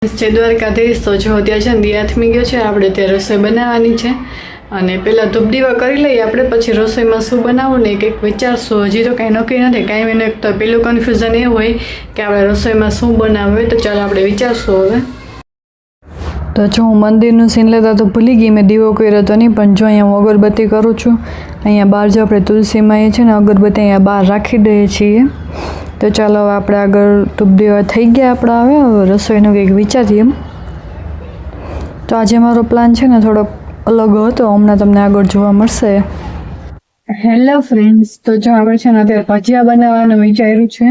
જય દ્વારકાધીશ. તો જો અત્યારે છે ને દિયાથમી ગયો છે, આપણે ત્યાં રસોઈ બનાવવાની છે અને પહેલાં ધૂપ દીવા કરી લઈએ આપણે, પછી રસોઈમાં શું બનાવવું ને કંઈક વિચારશું. હજી તો કાંઈ નક્કી નથી. કાંઈ એને એક તો પેલું કન્ફ્યુઝન એ હોય કે આપણે રસોઈમાં શું બનાવવું હોય, તો ચાલો આપણે વિચારશું હવે. તો જો હું મંદિરનું સીન લેતા તો ભૂલી ગઈ, મેં દીવો કર્યો હતો નહીં, પણ જો અહીંયા હું અગરબત્તી કરું છું. અહીંયા બહાર જો આપણે તુલસીમાં એ છે ને અગરબત્તી અહીંયા બહાર રાખી દઈએ છીએ. તો ચાલો હવે આપણે આગળ ધૂપ દીવા થઈ ગયા આપણા. હવે રસોઈનું કંઈક વિચારીએ. તો આજે મારો પ્લાન છે ને થોડોક અલગ હતો, હમણાં તમને આગળ જોવા મળશે. હેલો ફ્રેન્ડ્સ, તો જો આપણે છે ને અત્યારે ભજીયા બનાવવાનું વિચાર્યું છે.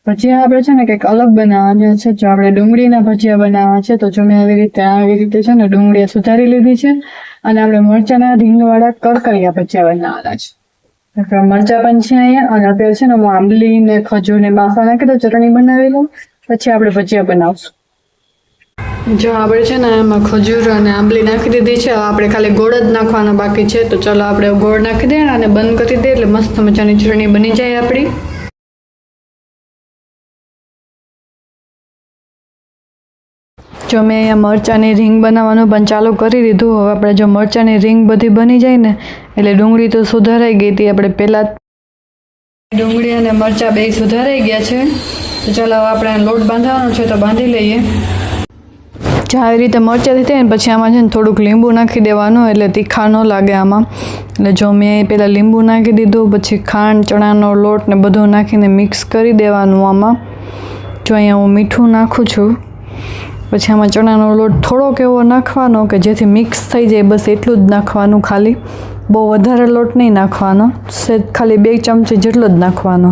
ભજીયા આપણે છે ને કંઈક અલગ બનાવવાના છે. જો આપણે ડુંગળીના ભજીયા બનાવવા છે, તો જો મેં આવી રીતે છે ને ડુંગળી સુધારી લીધી છે અને આપણે મરચાંના રીંગવાળા કરકરિયા ભજીયા બનાવવાના છે. મરચા પણ છે અહીંયા, અને અત્યારે છે ને હું આંબલી ને ખજૂર ને બાફા નાખી તો ચટણી બનાવી લઉં, પછી આપણે ભજીયા બનાવશું. જો આપણે છે ને એમાં ખજૂર અને આંબલી નાખી દીધી છે. આપણે ખાલી ગોળ જ નાખવાનો બાકી છે. તો ચાલો આપણે ગોળ નાખી દઈએ અને બંધ કરી દઈએ, એટલે મસ્ત મજાની ચટણી બની જાય આપણી. જો મેં અહીંયા મરચાંની રીંગ બનાવવાનું પણ ચાલુ કરી દીધું. હવે આપણે જો મરચાંની રીંગ બધી બની જાય ને, એટલે ડુંગળી તો સુધારાઈ ગઈ હતી. આપણે પહેલાં ડુંગળી અને મરચાં બે સુધારાઈ ગયા છે. તો ચાલો હવે આપણે લોટ બાંધવાનો છે, તો બાંધી લઈએ. જો આવી રીતે મરચાં થઈ ને પછી આમાં છે ને થોડુંક લીંબુ નાખી દેવાનું, એટલે તીખા ન લાગે આમાં. એટલે જો મેં પહેલાં લીંબુ નાખી દીધું, પછી ખાંડ, ચણાનો લોટ ને બધું નાખીને મિક્સ કરી દેવાનું આમાં. જો અહીંયા હું મીઠું નાખું છું. પછી આમાં ચણાનો લોટ થોડોક એવો નાખવાનો કે જેથી મિક્સ થઈ જાય, બસ એટલું જ નાખવાનું. ખાલી બહુ વધારે લોટ નહીં નાખવાનો, ખાલી 2 ચમચી જેટલો જ નાખવાનો.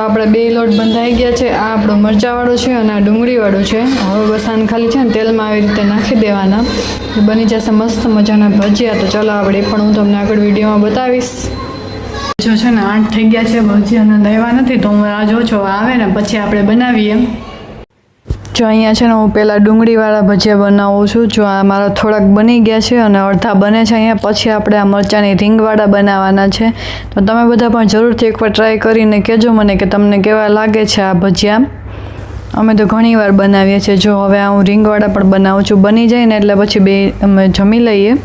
આપણે 2 લોટ બંધાઈ ગયા છે. આ આપણો મરચાંવાળો છે અને આ ડુંગળીવાળું છે. હવે બસ આને ખાલી છે ને તેલમાં આવી રીતે નાખી દેવાના, બની જશે મસ્ત મજાના ભજીયા. તો ચાલો આપણે પણ હું તમને આગળ વિડીયોમાં બતાવીશ. જો છે ને 8 થઈ ગયા છે, ભજીયાના લેવા નથી, તો હું આ જો છો આવે ને પછી આપણે બનાવીએ. જો અહીંયા છે ને હું પહેલાં ડુંગળીવાળા ભજીયા બનાવું છું. જો આ મારા થોડાક બની ગયા છે અને અડધા બને છે અહીંયા. પછી આપણે આ મરચાંની રીંગવાળા બનાવવાના છે. તો તમે બધા પણ જરૂરથી એકવાર ટ્રાય કરીને કહેજો મને કે તમને કેવા લાગે છે આ ભજીયા. અમે તો ઘણીવાર બનાવીએ છીએ. જો હવે હું રીંગવાળા પણ બનાવું છું. બની જાય ને એટલે પછી બે અમે જમી લઈએ.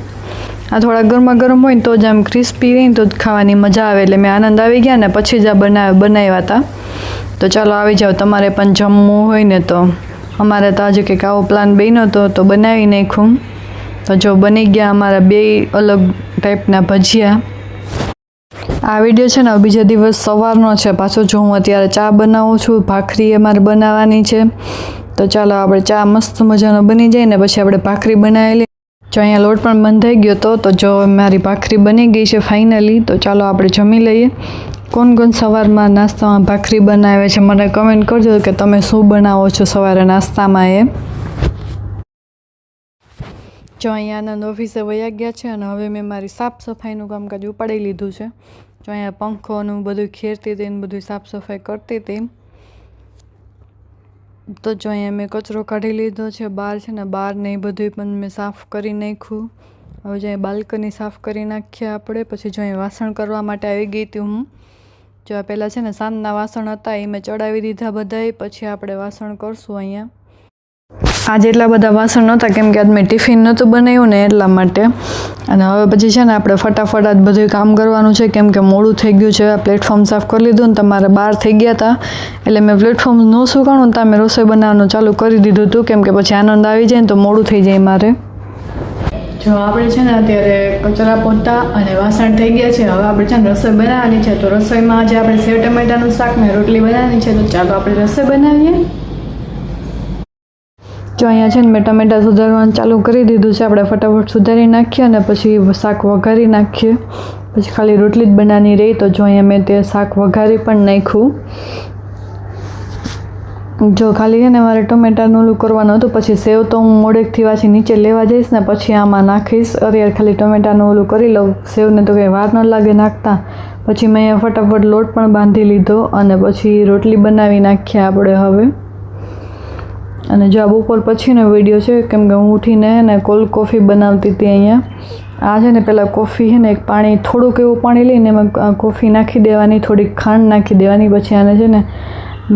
આ થોડા ગરમા ગરમ હોય ને તો જ આમ ક્રિસ્પી રહી ને તો જ ખાવાની મજા આવે. એટલે મેં આનંદ આવી ગયા ને પછી જ આ બનાવ્યા હતા. તો ચાલો આવી જાઓ, તમારે પણ જમવું હોય ને તો. અમારે તો આજે કંઈક આવો પ્લાન બન્યો હતો, તો બનાવી નાખ્યું. તો જો બની ગયા અમારા 2 અલગ ટાઈપના ભજીયા. આ વિડીયો છે ને બીજા દિવસ સવારનો છે પાછો. જો હું અત્યારે ચા બનાવું છું, ભાખરી અમારે બનાવવાની છે. તો ચાલો આપણે ચા મસ્ત મજાનો બની જાય ને પછી આપણે ભાખરી બનાવી લઈએ. જો અહીંયા લોટ પણ બંધાઈ ગયો હતો. તો જો મારી ભાખરી બની ગઈ છે ફાઇનલી. તો ચાલો આપણે જમી લઈએ. કોણ સવારમાં નાસ્તામાં ભાખરી બનાવે છે મને કમેન્ટ કરજો કે તમે શું બનાવો છો સવારે નાસ્તામાં એ. જો અહીંયા આનંદ ઓફિસે વયા ગયા છે અને હવે મેં મારી સાફ સફાઈનું કામકાજ ઉપાડી લીધું છે. જો અહીંયા પંખોનું બધું ખેરતી હતી ને બધું સાફ સફાઈ કરતી હતી. તો જો અહીંયા મેં કચરો કાઢી લીધો છે. બહાર છે ને બહાર ને એ બધું પણ મેં સાફ કરી નાખ્યું. હવે જો બાલ્કની સાફ કરી નાખીએ આપણે. પછી જો અહીંયા વાસણ કરવા માટે આવી ગઈ હતી હું. જો આ પહેલાં છે ને સાંજના વાસણ હતા એ મેં ચડાવી દીધા બધાય. પછી આપણે વાસણ કરશું અહીંયા. આજે એટલા બધા વાસણ નહોતા કેમ કે આજ મેં ટિફિન નહોતું બનાવ્યું ને એટલા માટે. અને હવે પછી છે ને આપણે ફટાફટ જ બધું કામ કરવાનું છે કેમ કે મોડું થઈ ગયું છે. પ્લેટફોર્મ સાફ કરી લીધું ને તમારે 12 થઈ ગયા હતા, એટલે મેં પ્લેટફોર્મ ન સુકાણું ને ત્યાં મેં રસોઈ બનાવવાનું ચાલુ કરી દીધું હતું કેમ કે પછી આનંદ આવી જાય ને તો મોડું થઈ જાય મારે. જો આપણે છે ને અત્યારે કચરા પોતા અને વાસણ થઈ ગયા છે. હવે આપણે છે ને રસોઈ બનાવવાની છે. તો રસોઈમાં આજે આપણે સેવ ટમેટાનું શાક ને રોટલી બનાવવાની છે. તો ચાલો આપણે રસોઈ બનાવીએ. જો અહીંયા છે ને મેં ટમેટા સુધારવાનું ચાલુ કરી દીધું છે. આપણે ફટાફટ સુધારી નાખીએ અને પછી શાક વઘારી નાખીએ. પછી ખાલી રોટલી જ બનાવવાની રહી. તો જો અહીંયા મેં તે શાક વઘારી પણ નાખ્યું. જો ખાલી છે ને મારે ટમેટાનું ઓલું કરવાનું હતું. પછી સેવ તો હું મોડેકથી પાછી નીચે લેવા જઈશ ને પછી આમાં નાખીશ. અત્યારે ખાલી ટમેટાનું ઓલું કરી લઉં. સેવને તો કંઈ વાર ન લાગે નાખતા. પછી મેં અહીંયા ફટાફટ લોટ પણ બાંધી લીધો અને પછી રોટલી બનાવી નાખીએ આપણે હવે. અને જો આ બપોર પછીનો વિડીયો છે કેમ કે હું ઉઠીને ને કોલ્ડ કોફી બનાવતી હતી અહીંયા. આ છે ને પહેલાં કોફી છે ને એક પાણી થોડુંક એવું પાણી લઈને એમાં કોફી નાખી દેવાની, થોડીક ખાંડ નાખી દેવાની. પછી આને છે ને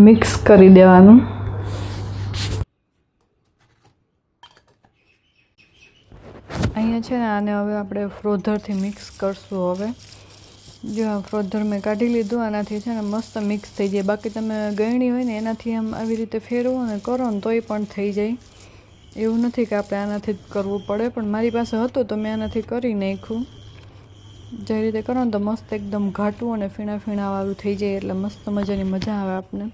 મિક્સ કરી દેવાનું. અહીંયા છે ને આને હવે આપણે ફ્રોધરથી મિક્સ કરશું. હવે જો આ ફ્રોધર મેં કાઢી લીધું. આનાથી છે ને મસ્ત મિક્સ થઈ જાય. બાકી તમે ગળણી હોય ને એનાથી આમ આવી રીતે ફેરવો ને કરો ને તોય પણ થઈ જાય. એવું નથી કે આપણે આનાથી જ કરવું પડે, પણ મારી પાસે હતું તો મેં આનાથી કરી નાખ્યું. જે રીતે કરો ને તો મસ્ત એકદમ ઘાટું અને ફીણા ફીણાવાળું થઈ જાય, એટલે મસ્ત મજાની મજા આવે આપણને.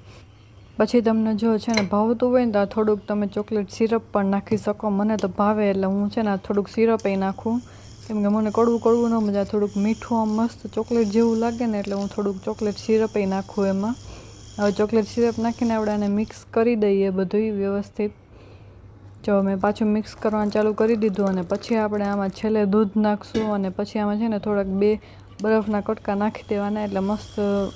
પછી તમને જો છે ને ભાવતું હોય ને તો થોડુંક તમે ચોકલેટ સિરપ પણ નાખી શકો. મને તો ભાવે એટલે હું છે ને થોડુંક સિરપ નાખું, કેમ કે મને કડવું કડવું ન મજા. થોડુંક મીઠું આમ મસ્ત ચોકલેટ જેવું લાગે ને એટલે હું થોડુંક ચોકલેટ સિરપ નાખું એમાં. હવે ચોકલેટ સિરપ નાખીને આપણે આને મિક્સ કરી દઈએ બધું વ્યવસ્થિત. જો મેં પાછું મિક્સ કરવાનું ચાલુ કરી દીધું અને પછી આપણે આમાં છેલ્લે દૂધ નાખશું અને પછી આમાં છે ને થોડાક 2 બરફના કટકા નાખી દેવાના, એટલે મસ્ત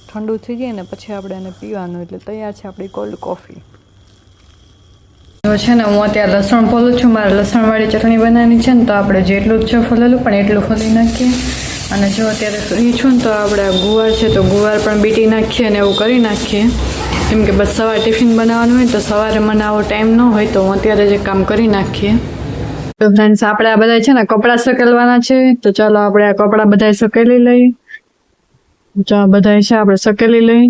ઠંડુ થઈ જાય ને પછી આપણે એને પીવાનું. એટલે તૈયાર છે આપણી કોલ્ડ કોફી. જો છે ને હું અત્યારે લસણ ફોલું છું. મારે લસણવાળી ચટણી બનાવવાની છે ને તો આપણે જેટલું જ છે ફોલેલું પણ એટલું ફોલી નાખીએ. અને જો અત્યારે ફ્રી છું ને તો આપણે ગુવાર છે તો ગુવાર પણ બીટી નાખીએ અને એવું કરી નાખીએ, કેમ કે બસ સવારે ટિફિન બનાવવાનું હોય તો સવારે મને આવો ટાઈમ ન હોય તો હું અત્યારે જે કામ કરી નાખીએ. તો ફ્રેન્ડ્સ આપણે આ બધા છે ને કપડાં સકેલવાના છે, તો ચાલો આપણે આ કપડાં બધા સકેલી લઈએ. જો બધા છે આપણે સકેલી લઈએ.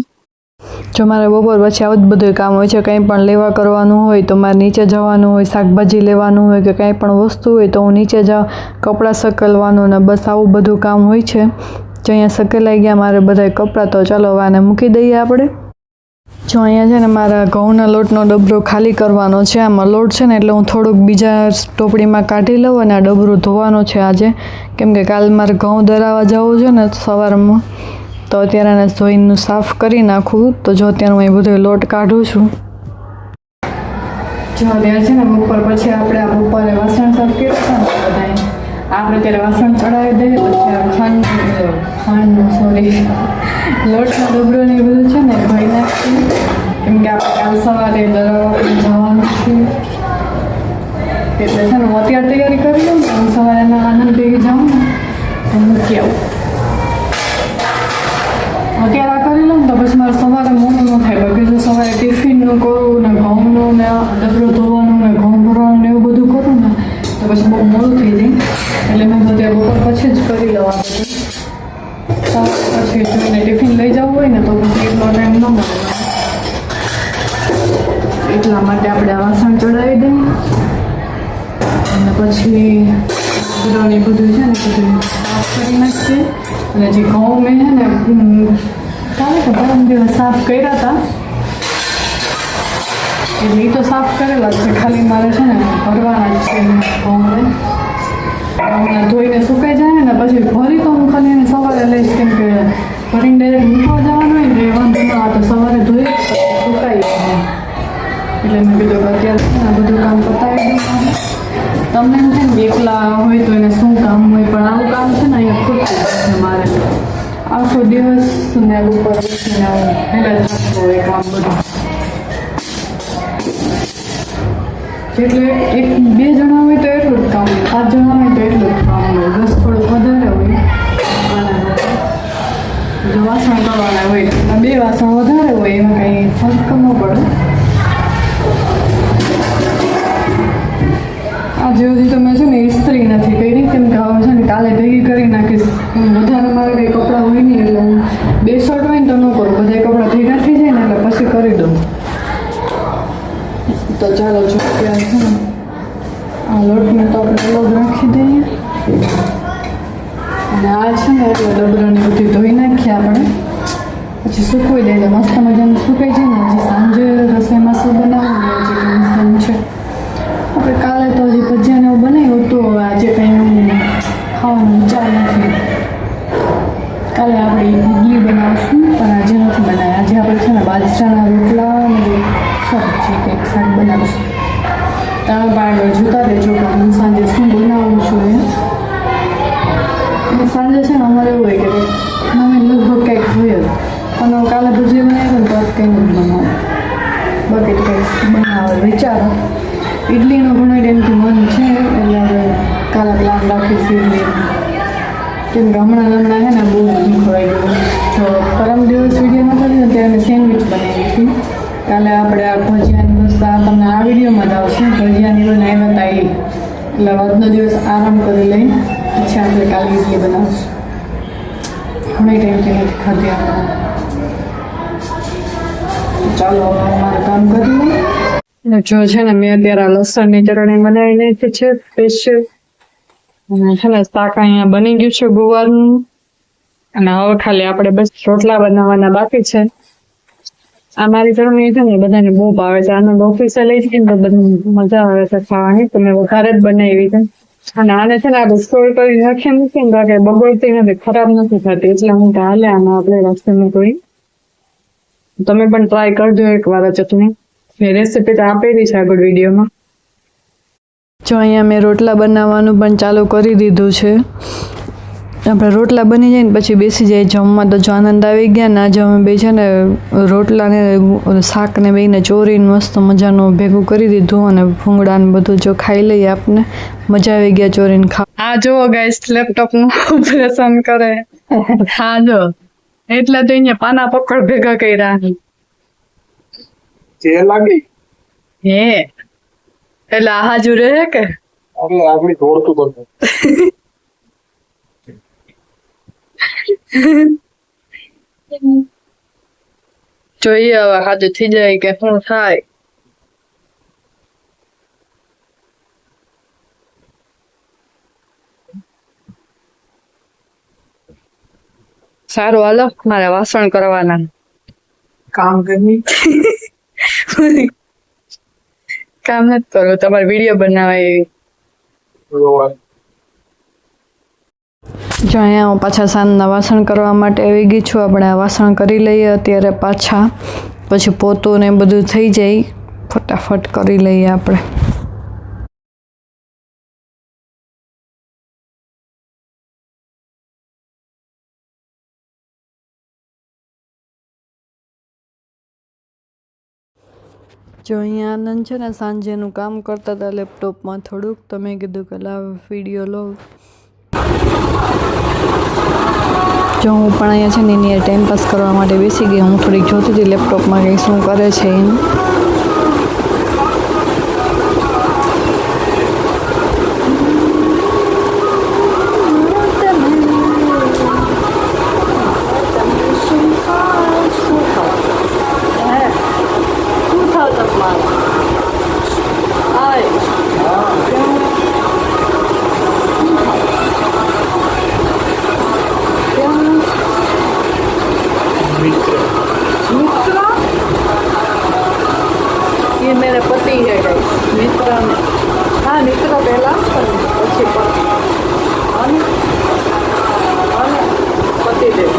જો મારે બપોર પછી આવું જ બધું કામ હોય છે. કંઈ પણ લેવા કરવાનું હોય તો મારે નીચે જવાનું હોય, શાકભાજી લેવાનું હોય કે કંઈ પણ વસ્તુ હોય તો હું નીચે જાઉં, કપડાં સકેલવાનું ને બસ આવું બધું કામ હોય છે. જો અહીંયા સકેલાઈ ગયા મારે બધા કપડાં, તો ચાલો હવે આને મૂકી દઈએ આપણે. જો અહીંયા છે ને મારા ઘઉંના લોટનો ડબરો ખાલી કરવાનો છે. આમાં લોટ છે ને એટલે હું થોડુંક બીજા ટોપડીમાં કાઢી લઉં અને આ ડબરો ધોવાનો છે આજે, કેમ કે કાલ મારે ઘઉં દરાવવા જવું છે ને સવારમાં, તો અત્યારે આને ધોઈને સાફ કરી નાખું. તો જો અત્યારે હું એ બધો લોટ કાઢું છું. જો અત્યારે છે ને બપોર પછી આપણે આ બપોરે વાસણ સાફ કર્યા હતા ને બધા, આપણે ત્યારે વાસણ ચડાવી દઈએ. પછી લોટનો ડબરો ને એ બધું છે ને ધોઈ નાખીએ, કેમ કે આપણે કાલ સવારે દરાવવા જવાનું છે. એટલે છે ને હું અત્યારે તૈયારી કરી લઉં ને હું સવારે એના આનંદ ભેગી જાઉં ને તો મૂકી આવું. અત્યારે આ કરી લઉં ને તો પછી મારે સવારે મોડું ન થાય. બાકી જો સવારે ટિફિનનું કરું ને ઘઉંનું ને ડબરો ધોવાનું ને ઘઉં ભરવાનું ને એવું બધું કરું ને તો પછી બહુ મોડું થઈ જાય. એટલે મેં બધે બપોર પછી જ કરી લઉં આ બધું. પછી જોઈને ટિફિન લઈ જવું હોય ને તો પછી એટલો ટાઈમ ન મળે. એટલા માટે આપણે આ વાસણ ચડાવી દઈએ અને પછી ડબરોને બધું છે ને બધું સાફ કરી નાખીએ. અને જે ઘઉં મેં છે ને કાલે તો પરમ દિવસ સાફ કર્યા હતા, એટલે એ તો સાફ કરેલા છે, ખાલી મારે છે ને ભરવાના જ છે ઘઉંને. હમણાં ધોઈને સુકાઈ જાય ને પછી ભરી તો હું ખાલી એને સવારે લઈશ, કેમ કે ભરીને ડાયરેક્ટ મૂકવા જવાનું હોય ને એ વાંધો ના, તો સવારે ધોઈ સુકાઈ જાય. એટલે મેં કીધું કે અત્યારે છે ને બધું કામ પતાવી દઉં. તમને એમ છે ને એકલા હોય તો એને શું કામ હોય, પણ આવું કામ છે ને અહીંયા ખૂટતું છે મારે. આખો દિવસ ને ઉપર બેસીને હેલા થતું હોય કામ બધું. એટલે 1-2 જણા હોય તો એટલું જ કામ હોય, 5 જણા હોય તો એટલું જ કામ હોય, 10 થોડુંક વધારે હોય. જો વાસણ કરવાના હોય તો 2 વાસણ વધારે હોય, એમાં કંઈ ફરક ન પડે. આજે સુધી તો મેં છે ને ઇસ્ત્રી નથી કરી, કેમ કે હવે છે ને કાલે ભેગી કરી નાખીશ. વધારે મારે કંઈ કપડાં હોય નહીં એટલે હું 2 શર્ટ હોય ને તો ન કરું, બધા કપડાં ભેગા થઈ જાય ને એટલે પછી કરી દઉં. તો ચાલો જો ત્યાં છે ને આ લોટને તો આપણે અલગ રાખી દઈએ. અને આ છે ને એટલે ડબરાને બધી ધોઈ નાખીએ આપણે, પછી સૂકવી દઈએ. મસ્ત મજાનું સુકાઈ જાય ને. હજી સાંજે રસોઈમાં શું બનાવવાનું હજી છે. આપણે કાલે તો હજી ભજીયાને એવું બનાવ્યું હતું, હવે આજે કંઈ એવું ખાવાનું વિચાર નથી. કાલે આપણે ઇડલી બનાવીશું પણ આજે નથી બનાવ્યા. આજે આપણે છે ને બાજરાના રોટલા અને સબ્જી કંઈક શાક બનાવીશું. તમે પણ જોતા રહેજો કે હું સાંજે શું બનાવું છું એ. સાંજે છે ને અમારે એવું હોય કે અમે લગભગ કંઈક જોઈએ જ, અને કાલે ભજીયા બનાવ્યું ને તો કંઈ નથી બનાવું. બાકી તો કંઈક બનાવે વિચારો. ઇડલીનો ઘણો ટાઈમથી મન છે એટલે હવે કાલે પ્લાન રાખીશું ઇડલી, કેમ કે હમણાં છે ને બહુ બધું ખવાઈ ગયું. જો પરમ દિવસ વિડીયો નહોતો ને ત્યારે સેન્ડવિચ બનાવી હતી. કાલે આપણે આ ભજીયાની વસ્તુ તમને આ વિડીયોમાં જ આવશે. ભજીયાની બનાવ્યા હતા એટલે આજનો દિવસ આરામ કરી લઈ પછી આપણે કાલે ઇડલી બનાવશું. ઘણી ટાઈમથી નથી ખાધી આપણે. ચાલો મારે કામ કરી લઈએ. જો છે ને મેં અત્યારે લસણની ચટણી બનાવી નાખી છે સ્પેશિયલ. અને છે ને શાક અહીંયા બની ગયું છે ગુવારનું. અને હવે ખાલી આપણે બસ રોટલા બનાવવાના બાકી છે. આ મારી ચટણી છે ને બધાને બહુ ભાવે છે. આને ઓફિસે લઈ જઈને તો બધાને મજા આવે છે ખાવાની. તો મેં વધારે જ બનાવી છે. અને આને છે ને આપણે સ્ટોર કરી રાખી મૂકીને તો કે બગડતી નથી, ખરાબ નથી થતી. એટલે હું તો હાલે આને આપણે રસ્તે કોઈ. તમે પણ ટ્રાય કરજો એકવાર આ ચટણી. મેં રેસીપી તો આપેલી છે આગળ વિડીયોમાં. જો અહીંયા મેં રોટલા બનાવવાનું પણ ચાલુ કરી દીધું છે. આપણે રોટલા બની જાય ને પછી બેસી જાય જમવા. તો જો આનંદ આવી ગયા ને આજે અમે બે છે ને રોટલાને શાકને બેને ચોરીને મસ્ત મજાનું ભેગું કરી દીધું. અને ભૂંગળા ને બધું જો ખાઈ લઈએ આપને. મજા આવી ગયા ચોરીને ખા. આ જો ગાઈસ લેપટોપનું ઓપરેશન કરે. હા જો એટલે તો અહીંયા પાના પકડ ભેગા કર્યા. જે લાગી હે એટલે આ હાજુ રહે કે આગળ દોડતું બધું. જોઈએ હવે હાજુ થઈ જાય કે શું થાય. સારું હાલો મારે વાસણ કરવાના. કામ કરી કામ નથી કરવું, તમારે વિડીયો બનાવવા એવી. જો અહીંયા હું પાછા સાંજના વાસણ કરવા માટે આવી ગઈ છું. આપણે આ વાસણ કરી લઈએ અત્યારે પાછા, પછી પોતું ને બધું થઈ જાય ફટાફટ કરી લઈએ આપણે. જો અહીંયા આનંદ છે ને સાંજેનું કામ કરતા હતા લેપટોપમાં થોડુંક. તો મેં કીધું કે લાવ વિડીયો લઉં. જો હું પણ અહીંયા છે ને એની ટાઈમ પાસ કરવા માટે બેસી ગઈ. હું થોડીક જોતી હતી લેપટોપમાં કંઈ શું કરે છે એનું. ये मेरे पति है गाइस. मित्र में हाँ मित्र पहला પછી અને પતિદેવ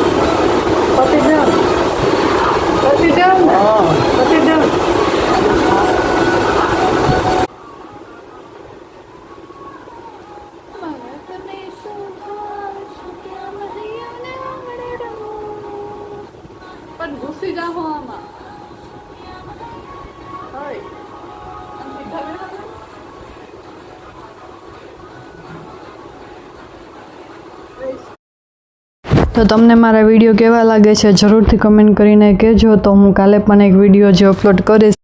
પતિદેવ પતિદેવ પતિદેવ. પણ ઘૂસી જાઓ આમાં. તો તમને મારા વિડીયો કેવા લાગે છે જરૂરથી કમેન્ટ કરીને કહેજો. તો હું કાલે પણ એક વિડીયો જે અપલોડ કરીશ